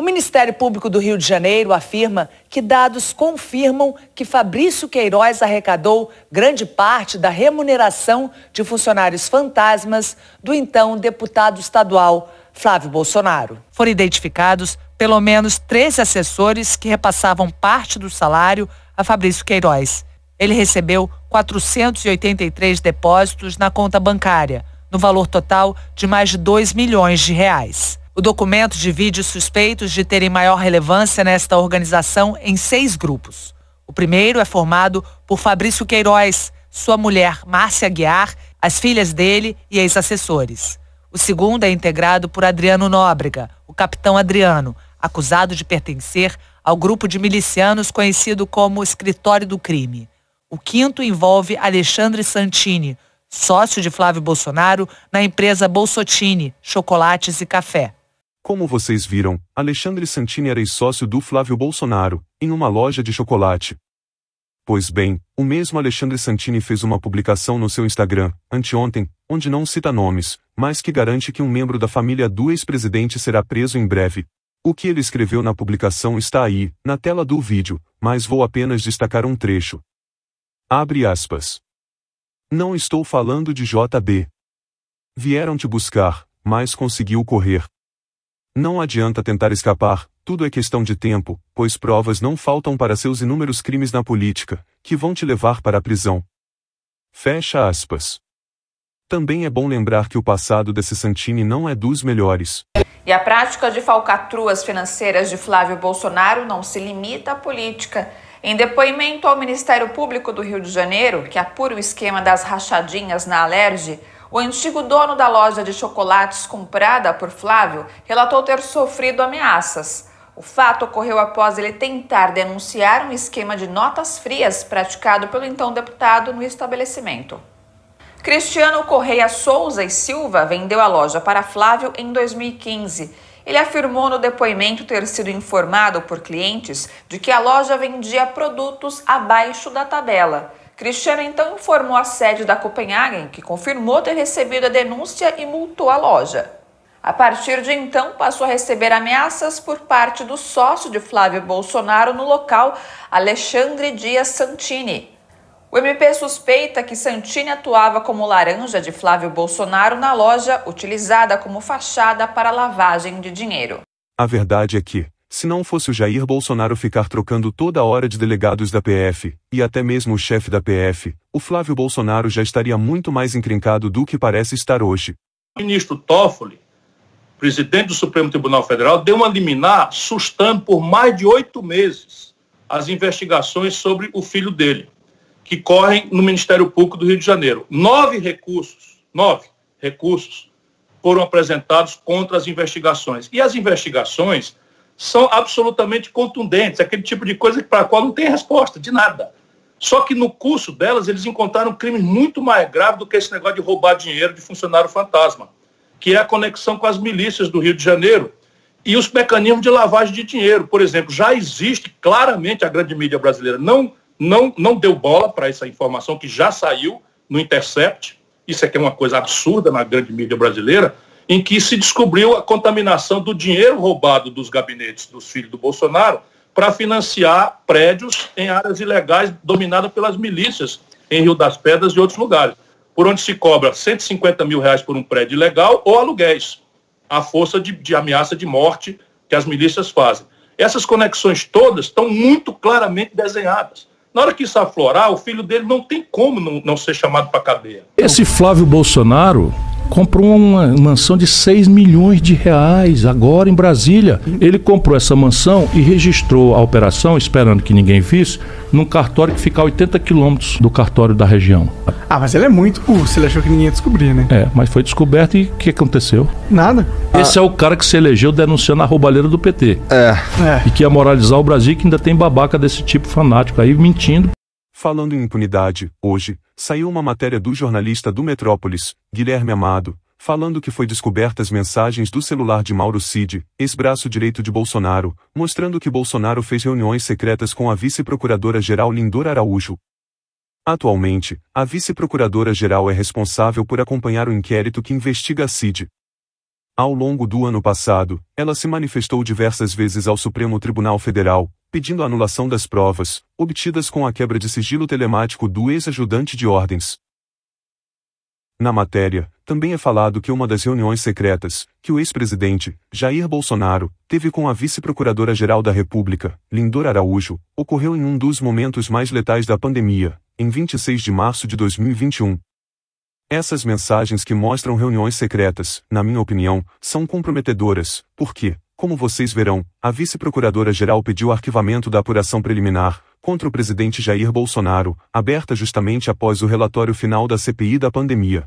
O Ministério Público do Rio de Janeiro afirma que dados confirmam que Fabrício Queiroz arrecadou grande parte da remuneração de funcionários fantasmas do então deputado estadual Flávio Bolsonaro. Foram identificados pelo menos 13 assessores que repassavam parte do salário a Fabrício Queiroz. Ele recebeu 483 depósitos na conta bancária, no valor total de mais de 2 milhões de reais. O documento divide os suspeitos de terem maior relevância nesta organização em 6 grupos. O primeiro é formado por Fabrício Queiroz, sua mulher Márcia Aguiar, as filhas dele e ex-assessores. O segundo é integrado por Adriano Nóbrega, o capitão Adriano, acusado de pertencer ao grupo de milicianos conhecido como Escritório do Crime. O quinto envolve Alexandre Santini, sócio de Flávio Bolsonaro na empresa Bolsotini, chocolates e café. Como vocês viram, Alexandre Santini era ex-sócio do Flávio Bolsonaro, em uma loja de chocolate. Pois bem, o mesmo Alexandre Santini fez uma publicação no seu Instagram, anteontem, onde não cita nomes, mas que garante que um membro da família do ex-presidente será preso em breve. O que ele escreveu na publicação está aí, na tela do vídeo, mas vou apenas destacar um trecho. Abre aspas. Não estou falando de JB. Vieram te buscar, mas conseguiu correr. Não adianta tentar escapar, tudo é questão de tempo, pois provas não faltam para seus inúmeros crimes na política, que vão te levar para a prisão. Fecha aspas. Também é bom lembrar que o passado desse Santini não é dos melhores. E a prática de falcatruas financeiras de Flávio Bolsonaro não se limita à política. Em depoimento ao Ministério Público do Rio de Janeiro, que apura o esquema das rachadinhas na Alerj, o antigo dono da loja de chocolates comprada por Flávio relatou ter sofrido ameaças. O fato ocorreu após ele tentar denunciar um esquema de notas frias praticado pelo então deputado no estabelecimento. Cristiano Correia Souza e Silva vendeu a loja para Flávio em 2015. Ele afirmou no depoimento ter sido informado por clientes de que a loja vendia produtos abaixo da tabela. Cristiano então informou a sede da Copenhagen, que confirmou ter recebido a denúncia e multou a loja. A partir de então, passou a receber ameaças por parte do sócio de Flávio Bolsonaro no local, Alexandre Dias Santini. O MP suspeita que Santini atuava como laranja de Flávio Bolsonaro na loja, utilizada como fachada para lavagem de dinheiro. A verdade é que, se não fosse o Jair Bolsonaro ficar trocando toda hora de delegados da PF, e até mesmo o chefe da PF, o Flávio Bolsonaro já estaria muito mais encrencado do que parece estar hoje. O ministro Toffoli, presidente do Supremo Tribunal Federal, deu uma liminar sustando por mais de 8 meses as investigações sobre o filho dele, que correm no Ministério Público do Rio de Janeiro. 9 recursos foram apresentados contra as investigações. E as investigações são absolutamente contundentes, aquele tipo de coisa para a qual não tem resposta, de nada. Só que no curso delas, eles encontraram crimes muito mais graves do que esse negócio de roubar dinheiro de funcionário fantasma, que é a conexão com as milícias do Rio de Janeiro e os mecanismos de lavagem de dinheiro. Por exemplo, já existe claramente, a grande mídia brasileira não deu bola para essa informação que já saiu no Intercept, isso aqui é uma coisa absurda na grande mídia brasileira, em que se descobriu a contaminação do dinheiro roubado dos gabinetes dos filhos do Bolsonaro para financiar prédios em áreas ilegais dominadas pelas milícias em Rio das Pedras e outros lugares, por onde se cobra R$150 mil por um prédio ilegal ou aluguéis, à força de ameaça de morte que as milícias fazem. Essas conexões todas estão muito claramente desenhadas. Na hora que isso aflorar, o filho dele não tem como não ser chamado para a cadeia. Esse Flávio Bolsonaro comprou uma mansão de 6 milhões de reais agora em Brasília. Ele comprou essa mansão e registrou a operação, esperando que ninguém visse, num cartório que fica a 80 quilômetros do cartório da região. Ah, mas ele é muito urso, ele achou que ninguém ia descobrir, né? É, mas foi descoberto e o que aconteceu? Nada. Esse é o cara que se elegeu denunciando a roubalheira do PT. E que ia moralizar o Brasil, que ainda tem babaca desse tipo fanático aí, mentindo. Falando em impunidade, hoje, saiu uma matéria do jornalista do Metrópolis, Guilherme Amado, falando que foi descobertas mensagens do celular de Mauro Cid, ex-braço direito de Bolsonaro, mostrando que Bolsonaro fez reuniões secretas com a vice-procuradora-geral Lindor Araújo. Atualmente, a vice-procuradora-geral é responsável por acompanhar o inquérito que investiga a Cid. Ao longo do ano passado, ela se manifestou diversas vezes ao Supremo Tribunal Federal, pedindo a anulação das provas, obtidas com a quebra de sigilo telemático do ex-ajudante de ordens. Na matéria, também é falado que uma das reuniões secretas, que o ex-presidente, Jair Bolsonaro, teve com a vice-procuradora-geral da República, Lindor Araújo, ocorreu em um dos momentos mais letais da pandemia, em 26 de março de 2021. Essas mensagens que mostram reuniões secretas, na minha opinião, são comprometedoras, porque, como vocês verão, a vice-procuradora-geral pediu arquivamento da apuração preliminar contra o presidente Jair Bolsonaro, aberta justamente após o relatório final da CPI da pandemia.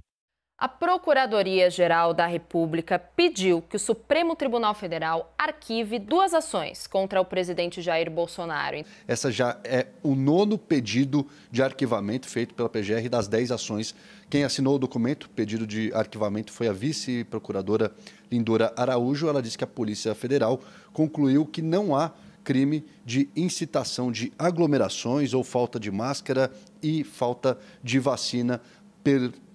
A Procuradoria-Geral da República pediu que o Supremo Tribunal Federal arquive 2 ações contra o presidente Jair Bolsonaro. Essa já é o 9º pedido de arquivamento feito pela PGR das 10 ações. Quem assinou o documento, pedido de arquivamento, foi a vice-procuradora Lindora Araújo. Ela disse que a Polícia Federal concluiu que não há crime de incitação de aglomerações ou falta de máscara e falta de vacina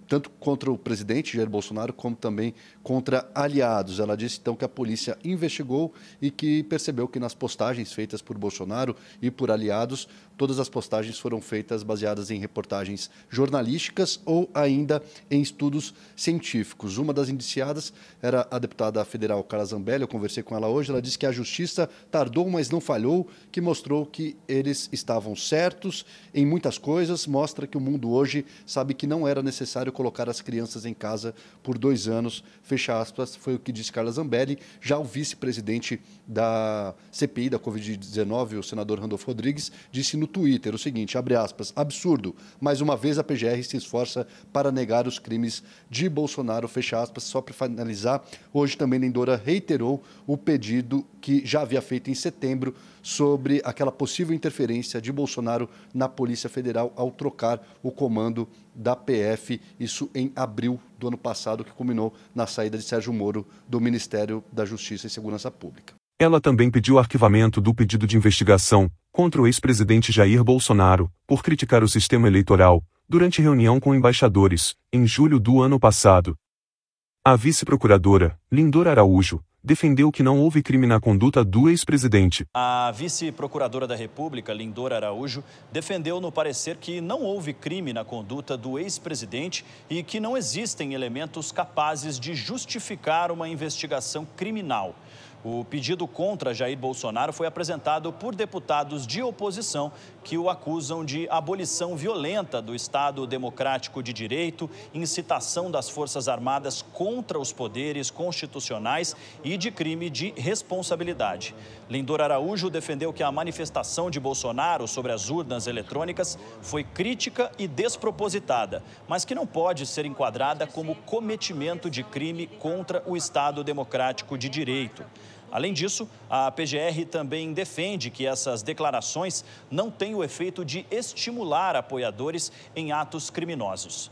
tanto contra o presidente Jair Bolsonaro, como também contra aliados. Ela disse, então, que a polícia investigou e que percebeu que nas postagens feitas por Bolsonaro e por aliados, todas as postagens foram feitas baseadas em reportagens jornalísticas ou ainda em estudos científicos. Uma das indiciadas era a deputada federal Carla Zambelli. Eu conversei com ela hoje. Ela disse que a justiça tardou, mas não falhou, que mostrou que eles estavam certos em muitas coisas, mostra que o mundo hoje sabe que não era necessário colocar as crianças em casa por 2 anos, fecha aspas, foi o que disse Carla Zambelli. Já o vice-presidente da CPI da Covid-19, o senador Randolfo Rodrigues, disse no Twitter o seguinte, abre aspas, absurdo, mais uma vez a PGR se esforça para negar os crimes de Bolsonaro, fecha aspas. Só para finalizar, hoje também Lindora reiterou o pedido que já havia feito em setembro sobre aquela possível interferência de Bolsonaro na Polícia Federal ao trocar o comando da PF, isso em abril do ano passado, que culminou na saída de Sérgio Moro do Ministério da Justiça e Segurança Pública. Ela também pediu arquivamento do pedido de investigação contra o ex-presidente Jair Bolsonaro por criticar o sistema eleitoral durante reunião com embaixadores, em julho do ano passado. A vice-procuradora, Lindor Araújo, defendeu que não houve crime na conduta do ex-presidente. A vice-procuradora da República, Lindor Araújo, defendeu no parecer que não houve crime na conduta do ex-presidente e que não existem elementos capazes de justificar uma investigação criminal. O pedido contra Jair Bolsonaro foi apresentado por deputados de oposição que o acusam de abolição violenta do Estado Democrático de Direito, incitação das Forças Armadas contra os poderes constitucionais e de crime de responsabilidade. Lindor Araújo defendeu que a manifestação de Bolsonaro sobre as urnas eletrônicas foi crítica e despropositada, mas que não pode ser enquadrada como cometimento de crime contra o Estado Democrático de Direito. Além disso, a PGR também defende que essas declarações não têm o efeito de estimular apoiadores em atos criminosos.